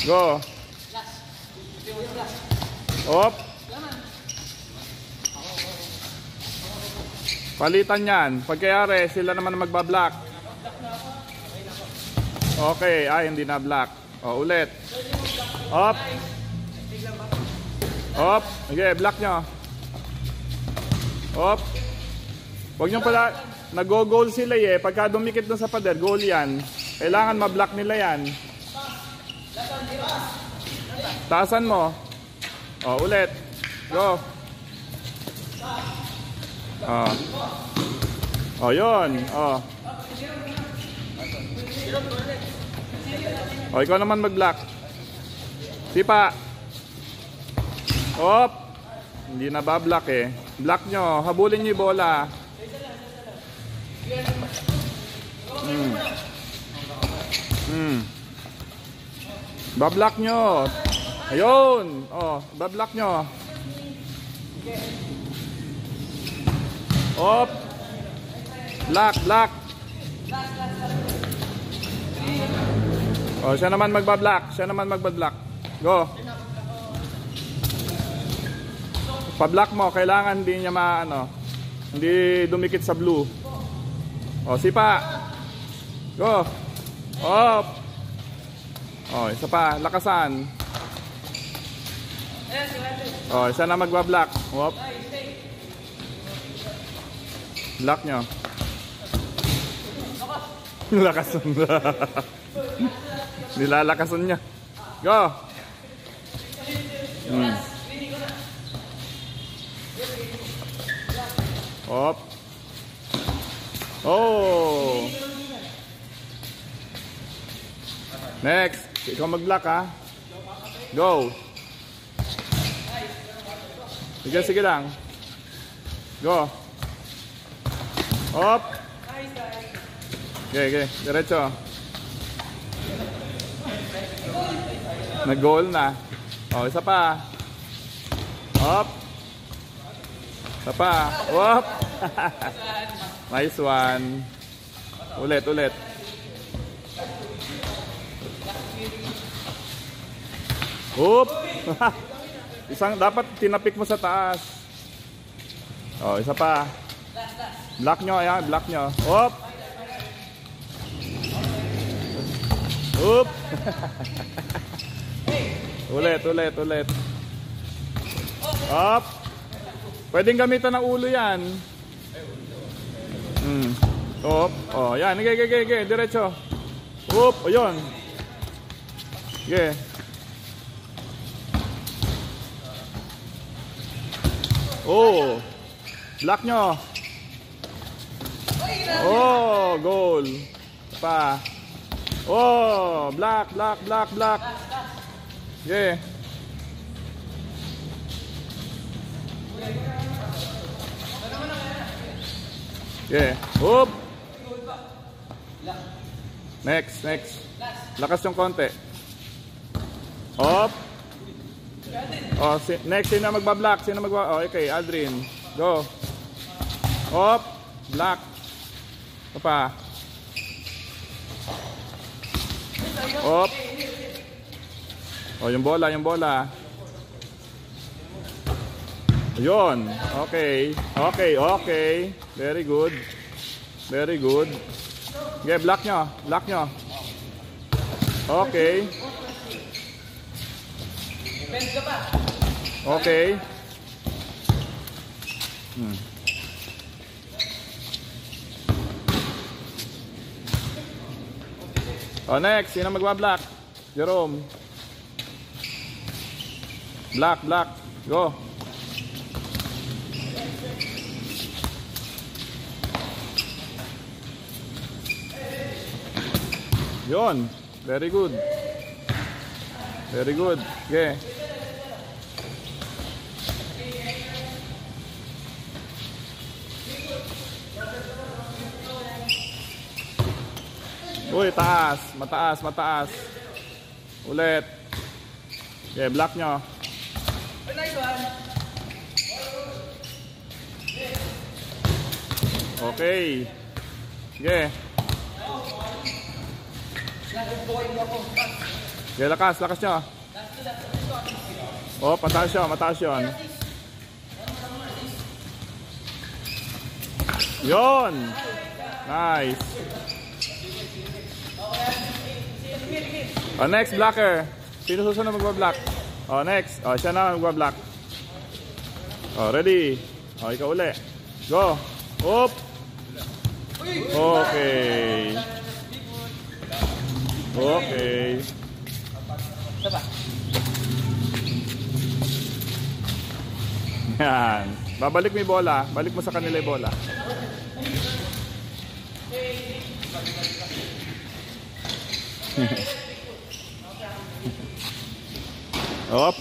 Go. Op. Palitan yan. Pagkayari, sila naman magbablock. Okay. Ay, hindi na block. O, ulit. Op. Op. Okay, block nyo. Op. Huwag nyo pala, nag-go-goal sila eh. Pagka dumikit doon sa pader, goal yan. Kailangan ma-block nila yan. Taasan mo. O, ulit. Go. O, yun. O, ikaw naman mag-block. Sipa. Op. Hindi na ba-block eh. Block nyo. Habulin nyo yung bola. Ba-block nyo. Ayun. O, ba-block nyo. Op. Block, block. O, siya naman magba-block. Siya naman magba-block. Go. Pa-block mo, kailangan hindi niya hindi dumikit sa blue. O, sipa. Go. Op. O, isa pa, lakasan. O, siya na magba-block. Op. Block nyo. Lakasan. Nilalakasan niya. Go. Op. Oh. Next. Ikaw mag-block ha. Go. Sige, sige lang. Go. Op. Okay, okay. Diretso. Nag-goal na. O, isa pa. Op. Isa pa. Op. Nice one. Ulit, ulit. Op. Isang dapat tinapik mo sa taas. O, isa pa. Block nyo, ayan, block nyo. Op. Op. Ulit, ulit, ulit. Op. Pwedeng gamitan ng ulo yan. Op. O, yan. Okay, okay, okay. Diretso. Op. O, yun. Okay. Oh. Block nyo. Oh, goal. Pa. Oh, block, block, block, block. Yeah. Yeah. Oop. Next, next. Lakas yung konti. Op. Oh, next, sino magbablock? Sino magba... Oh, okay, Aldrin. Go. Op. Block. Pa. Op. Oh, yung bola, yung bola. Yun. Okay. Okay, okay. Very good. Very good. Okay, block nyo. Block nyo. Okay. Okay. Oh, next. Sino magba-block? Jerome. Block, block. Go. Yon. Very good. Very good. Okay. Uy, taas. Mataas, mataas. Ulit. Okay, block nyo. Okay. Okay. Okay, lakas nyo. Oh, mataas yun. Yun! Nice! Oh, next, blocker. Sino susunod magba-block? Oh, next. Oh, siya na magba-block. Oh, ready? Oh, ikaw uli. Go! Oop! Okay. Okay. Yan. Babalik mo yung bola. Balik mo sa kanila yung bola. Op.